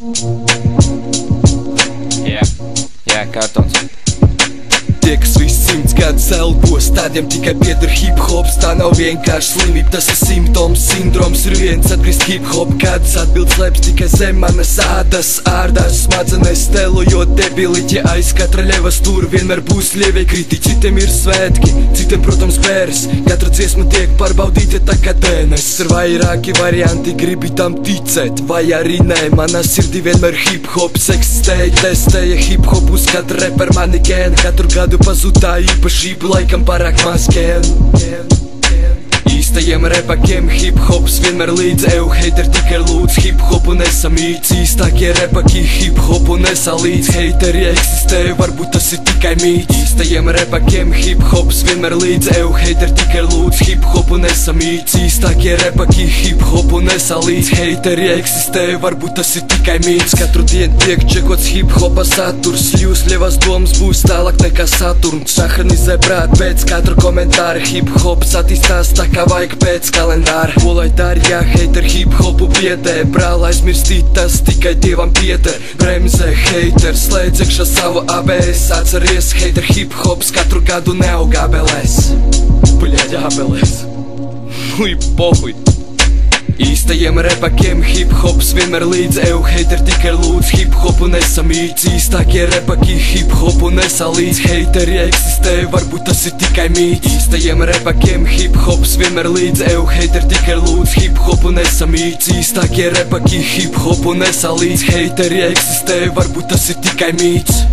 Jā, kārtons. Tie, kas viss 100 gadus elpos, tādiem tikai pieder hip-hops. Tā nav vienkārši slimība, tas ir simptoms, sindroms. Ir viens atgriezt hip-hop, kādas atbildes slēpjas tikai zem manas ādas. Ārdās smadzenes stelu, jo debiliķi aiz katra ļeva stūra vienmēr būs lievie kritiķi. Citiem ir svētki, citiem, protams, pērs. Katra dziesma tiek pārbaudīta tā kā DNS. Ir vairāki varianti, gribi tam ticēt, vai arī nē. Manā sirdī vienmēr hip-hops eksistēja, testēja hip-hop uz katru reperu manikēnu. Katru gadu pazūd tā īpašība, laikam pārāk maz gen. Īstajiem repakiem hip-hops vienmēr līdz. Heiteri tikai lūdz hip-hopu nesamīdz. Īstākie repaki hip-hopu nesalīdz. Heiteri eksistē, varbūt tas ir tikai mīts. Īstajiem repakiem hip-hops vienmēr līdz. Heiteri tikai lūdz hip-hopu nesamīdz. Īstākie repaki hip-hopu nesalīdz. Heiteri eksistē, varbūt tas ir tikai mīts. Katru dienu tiek čekots hip-hopa saturs. Jūs ļevas domas būs tālāk nekā Saturns. Šahanizē prāt pēc katru komentāru. Hip-hops attīstās tā kā vajag pēc kalendāra. Ko lai dari, ja heiteri hip-hopu biedē? Brāl, aizmirstīt, tas tikai Dievam pieder. Bremzē heiteri, slēdz iekšā savu ABS. Atceries, heiteri hip-hops katru gadu neaug abelēs. Bļaļ, abelēs. Ui, pohuj. Īstajiem repakiem hip-hops vienmēr līdz. Heiteri tikai lūdz hip-hopu nesamīdz. Īstākie repaki hip-hopu nesalīdz. Heiteri eksistē, varbūt tas ir tikai mīts. Īstajiem repakiem hip-hops vienmēr līdz. Heiteri tikai lūdz hip-hopu nesamīdz. Īstākie repaki hip-hopu nesalīdz. Heiteri eksistē, varbūt tas ir tikai mīts.